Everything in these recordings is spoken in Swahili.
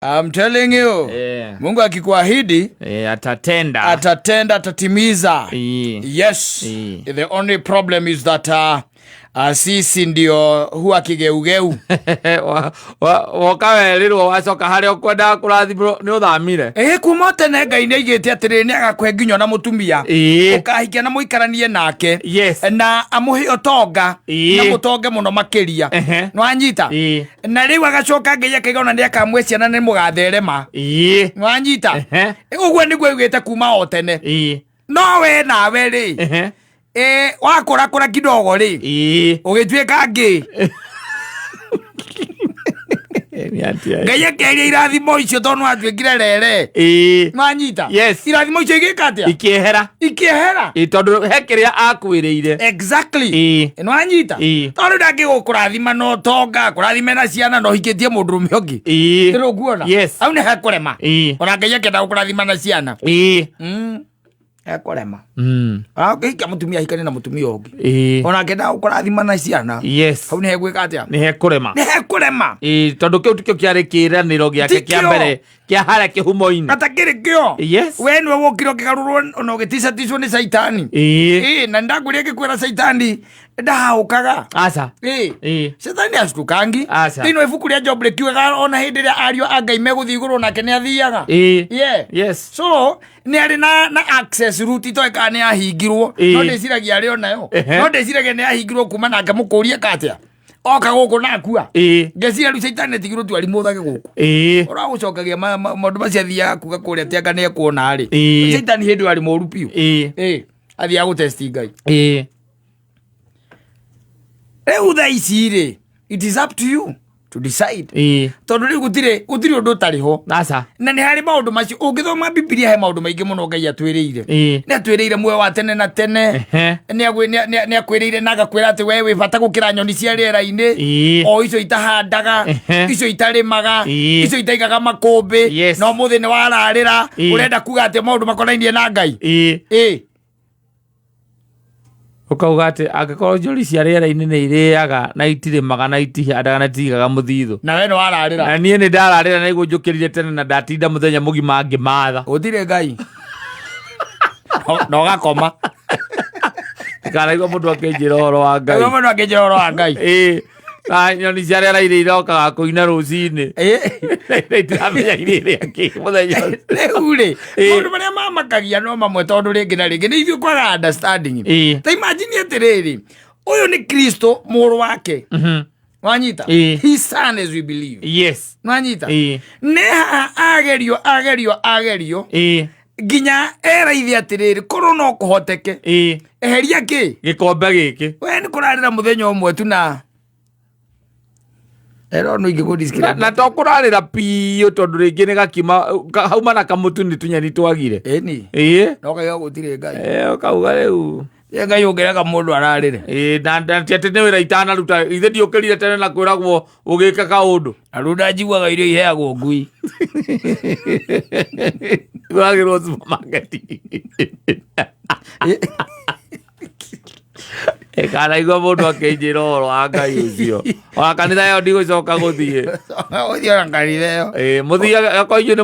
I'm telling you. Mungu akikuahidi atatenda, atatimiza. Yes. The only problem is that sisi ndio huwa kigeugeu. Wakawerirwo wacoka haria ukwenda kurathimwo ni uthamire. Kuma tene Ngai nĩaigĩte atĩrĩrĩ nĩagakwe nginya na mũtumia ũkahikia na mũikaranie nake na amuhe ũtonga na mũtonge mũno makĩria nwanyita na rĩu agacoka Ngai akaigana nĩakamwe ciana nĩ mũgatherema nwanyita ũguo nĩguo augĩte kuma o tene no we nawe rĩ wakũra kidogo rĩ ũgĩtuĩka ngĩ Ngai akeria irathimo icio tondũ atuĩkire rere nwanyita irathimo icio igĩka atĩa ikĩehera tondũ he kĩrĩa akwĩrĩire. Exactly nwanyita tondũ ndangĩgũkũrathima no tonga kũrathime na ciana no hikĩtie mũndũrũme ũngĩ rĩu nguona au nĩ hekũrema ona Ngai akĩenda gũkũrathima na ciana ekorema hikia mutumia hikane na mutumia ũngĩ ona akĩenda gũkũrathima na ciana hau nĩ hegwĩka atĩa nĩ hekurema tondũ kĩu tikĩo kĩarĩ kĩĩranĩro gĩake kĩa mbere kĩa harĩa kĩhumo-inĩ atakĩrĩ kĩo we nĩwe wokire ũkĩgarũrwo ona ũgĩticaticwo nĩ caitani na nĩndangwĩria ngĩkwĩra caitani ndahaũkaga caitani acutukangi thĩinĩ wa ibuku rĩa Job rĩkiugaga ona hĩndĩ ĩrĩa ariũ a Ngai megũthiĩ igũrũ nake nĩ athiaga so nĩ arĩ na access route itoĩ kana nĩ ahingirwo no ndĩciragia arĩ onayo no ndĩciragia nĩ ahingirwo kuma nake mũkũrie katĩa oka gũkũ nakua ngeciria rĩu caitani nĩtigirwo tu arimũthage gũkũ ũragũcokagia maũndũ macio athiaga kuga kũrĩa tĩanga nĩ ekuona rĩ caitani hĩndĩ arĩ mũru piũ athiaga gũtesti Ngai rĩu thaa ici rĩ it is up to you to decide tondũ rĩu gũtirĩ ũndũ ũtarĩ ho na nĩ harĩ maũndũ macio ũngĩthoma Biblia he maũndũ maingĩ mũno Ngai atwĩrĩire nĩ atwĩrĩire muoyo wa tene na tene nĩ akwĩrĩire na agakwĩra atĩ we wĩ bata gũkĩra nyoni cia rĩera-inĩ o icio itahandaga icio itarĩmaga icio itaigaga makũmbĩ no mũthĩ nĩ wararĩra ũrenda kuga atĩ maũndũ makonainie na Ngai ukauga atĩ angĩkorwo njũri cia rĩera-inĩ nĩ irĩaga na itirĩmaga na itihandaga na itigaga mũthithũ na we nĩ wararĩra na niĩ nĩ ndararĩra na igũ njũkĩrire tene na ndatinda mũthenya mũgima ngĩmatha gũtirĩ Ngai na ũgakoma ndikanaigua mũndũ akĩnjĩra ũhoro wa Ngai nyoni cia rĩera-inĩ irokaga kũina rũcinĩ itiramenya irĩrĩa kĩ mũthenya rĩu rĩ maũndũ marĩa mamakagia no mamwe tondũ rĩngĩ na rĩngĩ nĩ ithuĩ kwaga understanding ta imagine atĩrĩrĩ ũyũ nĩ Kristo mũrũ wake wanyita his son as we believe wanyita nĩ agerio nginya eraithi atĩrĩrĩ korwo no kũhoteke eheria kĩ gĩkombe gĩkĩ we nĩ kũrarĩra mũthenya ũmwe tu na na to kũrarĩra piũ tondũ rĩngĩ nĩ gakima hauma na kamũtu nĩ tunyeni twagire no kauga gũtirĩ Ngai kauga rĩu Ngai ũngĩrega mũndũ ararĩre na atĩ nĩ wĩra itanaruta ithe ndiũkĩrire tene na kwĩragwo ũgĩka kaũndũ na rĩu ndanjiguaga irio iheagwo ngui wagĩrwo supermarket kanaigua mũndũ akĩnjĩra ũhoro wa Ngai ũcio ona kanitha ĩyo ndigũcoka gũthiĩ ona kanitha ĩyo mũthiaga kwa inyuĩ nĩ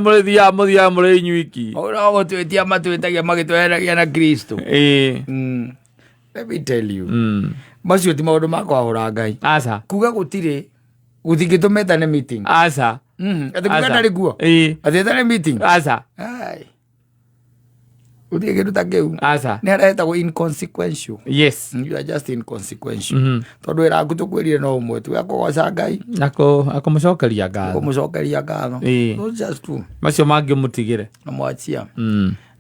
mũthiaga mũrĩ inyuiki no gũtwĩtia matwĩtagia magĩtweheragia na Kristo let me tell you macio ti maũndũ ma kwahũra Ngai kuga gũtingĩtũmeta nĩ meeting atĩ kuga ndarĩ guo atĩ ndarĩ meeting utie kitu takeu nĩ aretagwo inconsequential you are just inconsequential tondũ wĩra waku tũkwĩrire no ũmwe tu akũgoca Ngai akũmũcokeria ngatho no just tu macio mangĩmũtigĩre na mwachia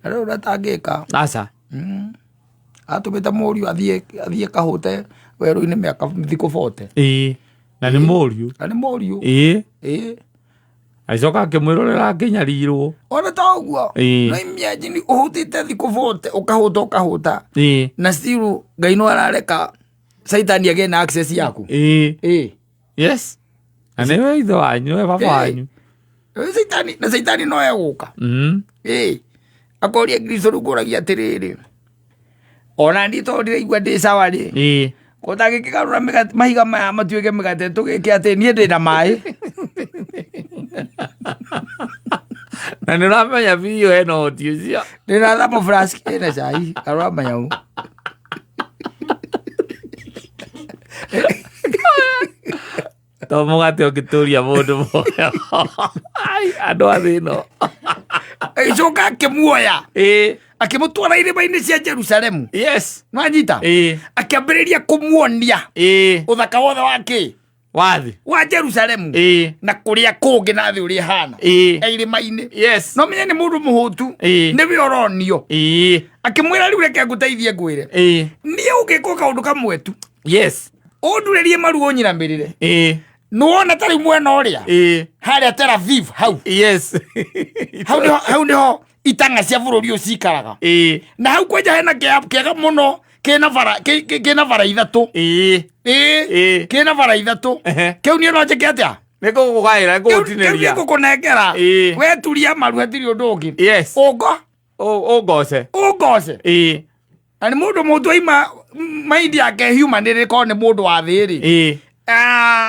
na rĩu ũratangĩka atũmĩte mũriũ athiĩ kahũte werũ-inĩ mĩaka thikũ 40 na nĩ mũriũ aicoka akĩmwĩrorera akĩnyarirwo ona ta ũguo no imagine ũhũtĩte thikũ 40 ũkahũta na still Ngai no arareka caitani agĩe na access yaku na nĩwe ithe wanyu nĩwe baba wanyu caitani no egũka akoria Kristo rĩu kũragia atĩrĩrĩ ona ndi tondũ ndĩraigua ndĩ sawa rĩ gũtangĩkĩgarũra mahiga maya matuĩke mĩgate tũgĩke atĩ niĩ ndĩ na maĩ Na nĩũramenya biũ hena ũhoti ũcio. Ndĩrathama flask ĩna cai aramenya u. To mũgate ũngĩtũria mũndũ moyo. Andũ a thĩ ĩno. Agĩcoka akĩmuoya. Akĩmũtwara irĩma-inĩ cia Jerusalemu. Yes. Nwanyita. Akĩambĩrĩria kũmuonia. Ũthaka wothe wa kĩ? Wa Jerusalemu. Na kũrĩa kũngĩ na thĩ ũrĩa hana. Irĩma-inĩ. Yes. No menye nĩ mũndũ mũhũtu. Nĩwe ũronio. Akĩmwĩra rĩu reke ngũteithie ngwĩre. Niĩ ũngĩka kaũndũ kamwe tu. Yes. Ũndũrĩrie maruo nyinamĩrĩre. Nĩwona tarĩ mwena ũrĩa. Harĩa Tel Aviv hau. Yes. Hau nĩho itanga cia bũrũri ũcio cikaraga. Na hau kwanja hena kĩaga mũno kĩna bara ithatũ. Kĩna bara ithatũ. Kĩu niĩ no njĩke atĩa? Nĩngũkũgaĩra nĩngũgũtinĩria. Kĩu nĩngũkũnengera. Weturia maru hatirĩ ũndũ ũngĩ. Yes. Ũngoce. Na nĩ mũndũ mũndũ aima maindi yake human nĩrĩkorwo nĩ mũndũ wa thĩ-rĩ.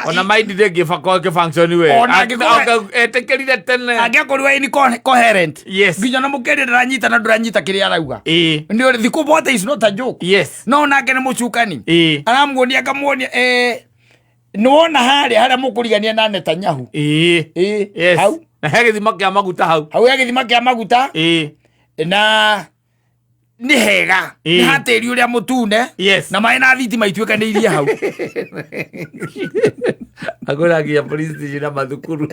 Ona maindi ndĩngĩ-function we. Etĩkĩrire tene. Angĩakorirwo incoherent. Yes. Nginya na mũkĩrĩ ndĩranyita na ndũranyita kĩrĩa arauga. Nĩ thikũ bote is not a joke. Yes. No nake nĩ mũcukani. Aramuonia akamuonia nĩwona harĩa mũkũrigania na Netanyahu. Yes. Na he gĩthima kĩa maguta hau. Hau he gĩthima kĩa maguta. Na nĩ hega. Nĩ hatĩri ũrĩa mũtune. Yes. Na maĩ na thitima ituĩkanĩirie hau. Agũragia police station na mathukuru.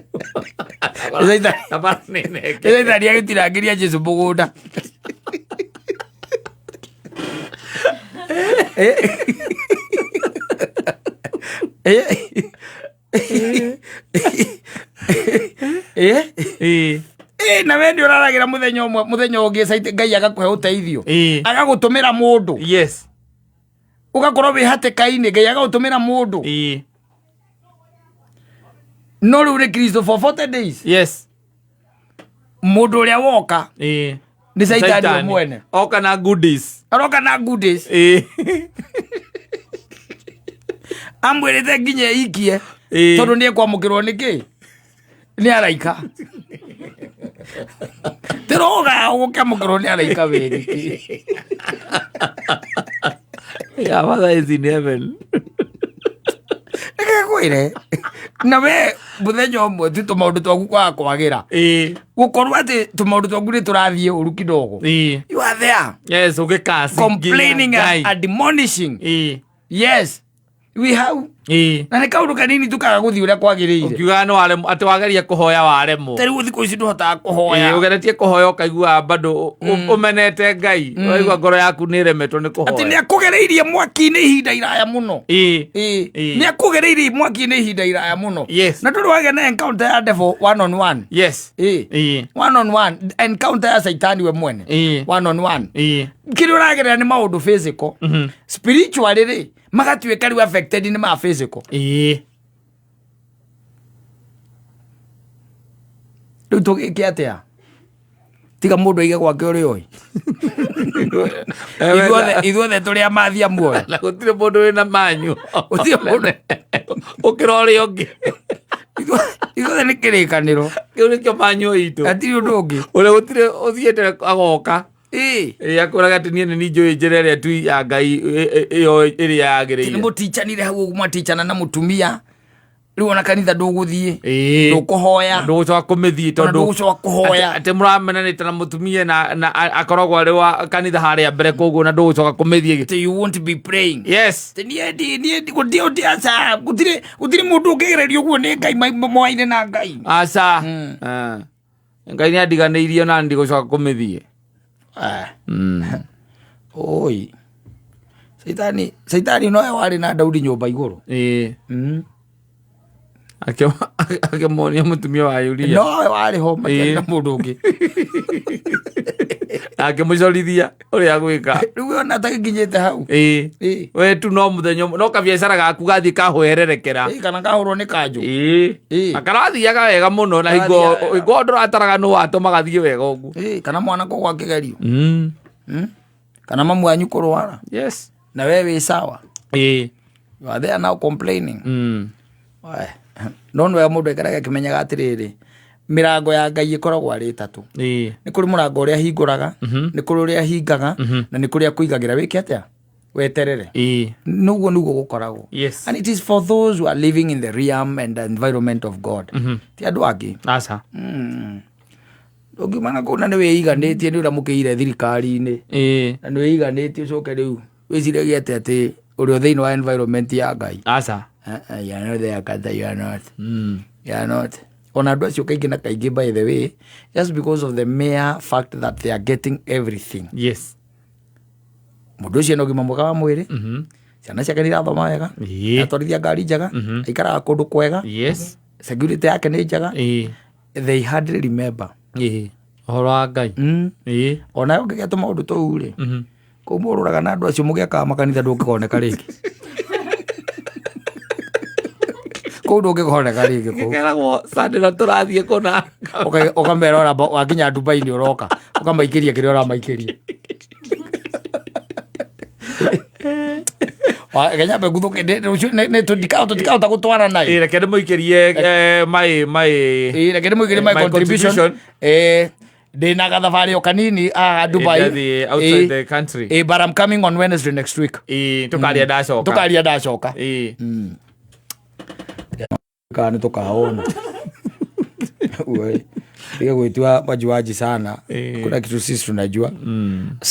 Ĩthaitharia gĩtirangĩria Jesũ mũgũnda. Na we nĩ ũraragĩra mũthenya ũngĩ Ngai agakũhe ũteithio. Agagũtũmĩra mũndũ. Yes. Ũgakorwo wĩ hatĩka-inĩ Ngai agagũtũmĩra mũndũ. No rĩu nĩ Kristo for 40 days. Yes. Mũndũ ũrĩa woka. Nĩ Saitani we mwene. Oka na goodies. Aroka na goodies. Amwĩrĩte nginya ikie. Tondũ nĩ ekwamũkĩrwo nĩkĩ? Nĩ araika. Teroga ũgũkĩamũkĩrwo nĩ araika wĩrĩ. Your father is in heaven. Nĩgĩkwĩre. Na we mũthenya ũmwe tu tũmaũndũ twaku kwaga kwagĩra. Gũkorwo atĩ tũmaũndũ twaku nĩ tũrathiĩ ũru kidogo. You are there. Yes, ũgĩkasi. Complaining and admonishing. Yes. We have. Na nĩ kaũndũ kanini tukaga gũthiĩ ũrĩa kwagĩrĩire. Ũkiuga atĩ wageria kũhoya waremwo. Tarĩu thikũ ici ndũhotaga kũhoya. Ũgeretie kũhoya ũkaigua bado ũmenete Ngai. Waigua ngoro yaku nĩ ĩremetwo nĩ kũhoya. Atĩ nĩ akũgereirie mwaki-inĩ ihinda iraya mũno. Nĩ akũgereirie mwaki-inĩ ihinda iraya mũno. Yes. Na ndũrĩ wagĩa na encounter ya devil one on one. Yes. One on one. Encounter ya Saitani we mwene. One on one. Kĩrĩa ũragerera nĩ maũndũ physical. Spiritually magatuĩka rĩu affected nĩ ma physical. Rĩu tũgĩke atĩa? Tiga mũndũ aige gwake ũrĩa oĩ. Ithuothe tũrĩ amathia muoyo. Na gũtirĩ mũndũ wĩna manyu. Gũtirĩ mũndũ ũkĩra ũrĩa ũngĩ. Ithuothe nĩ kĩrĩkanĩro. Kĩu nĩkĩo manyu itũ. Hatirĩ ũndũ ũngĩ. Ũrĩa gũtirĩ ũthiĩte agoka. Akũraga atĩ niĩ nĩ njũĩ njĩra ĩrĩa tu ya Ngai ĩyo ĩrĩa yagĩrĩire. Nĩ mũtichanire hau ũguo mwatichana na mũtumia. Rĩu ona kanitha ndũgũthiĩ. Ndũkũhoya. Ndũgũcoka kũmĩthiĩ tondũ ndũgũcoka kũhoya. Atĩ mũramenanĩte na mũtumia na akoragwo arĩ wa kanitha harĩa mbere koguo na ndũgũcoka kũmĩthiĩ. You won't be praying. Yes. Niĩ gũtirĩ mũndũ ũngĩgererio ũguo nĩ Ngai moaine na Ngai. Aca. Ngai nĩ andiganĩirio na ndigũcoka kũmĩthiĩ. Oi. Saitani nowe warĩ na Daudi nyũmba igũrũ. Akĩmonia mũtumia wa Uria. Nowe warĩ ho makĩrĩ na mũndũ ũngĩ. Akĩmũcorithia ũrĩa gwĩka. Rĩu ona atagĩkinyĩte hau. We tu no mũthenya no kabiacara gaku gathiĩ kahwererekera. Kana kahũrwo nĩ kanjũ. Akarathiaga wega mũno na hingo ndũrataraga nũ watũma gathiĩ wega ũguo. Kana mwana kũgwa kĩgerio. Kana mamu wanyu kũrwara. Yes. Na we wĩ sawa. You are there now complaining. No nĩwega mũndũ aikaraga akĩmenyaga atĩrĩrĩ mirango ya Ngai ikoragwo ari 3 ni kuri murango uria hinguraga ni kuri uria hingaga na ni kuri akuigagira wiki atia weterere nuguo gukoragwo and it is for those who are living in the realm and the environment of God ti andu angi asa ngimana kuna ni weiganitie ni uramukiire thirikari-ini na ni weiganitie ucoke riu wiciragia ati uri thiini wa environment ya Ngai asa you are not there kata you are not you are not ona andu acio kaingĩ na kaingĩ by the way just because of the mere fact that they are getting everything mundu ucio no gima mwega wa mwiri ciana ciake nirathoma wega atwarithia ngari njega aikaraga kundu kwega security yake ni njega they hardly remember ohoro wa Ngai ona ũngĩgĩatũma maũndũ tou rĩ kũu mũrũraga na andũ acio mũgĩakaga makanitha ndũngĩkoneka rĩngĩ kũu ndũngĩkoneka rĩngĩ kũu keragwo Sunday na tũrathiĩ kũna ũkamera ora wakinya Dubai nĩ ũroka ũkamaikĩria kĩrĩa ũramaikĩria Kenya pe gutho ne tudikao ta gutwara nayo reke ndĩmũikĩrie my contribution ndina gathabarĩ o kanini Dubai outside the country but I'm coming on Wednesday next week tukaria ndacoka kana tukaona wewe ndio gwitua majuaji sana kuna kitu sisi tunajua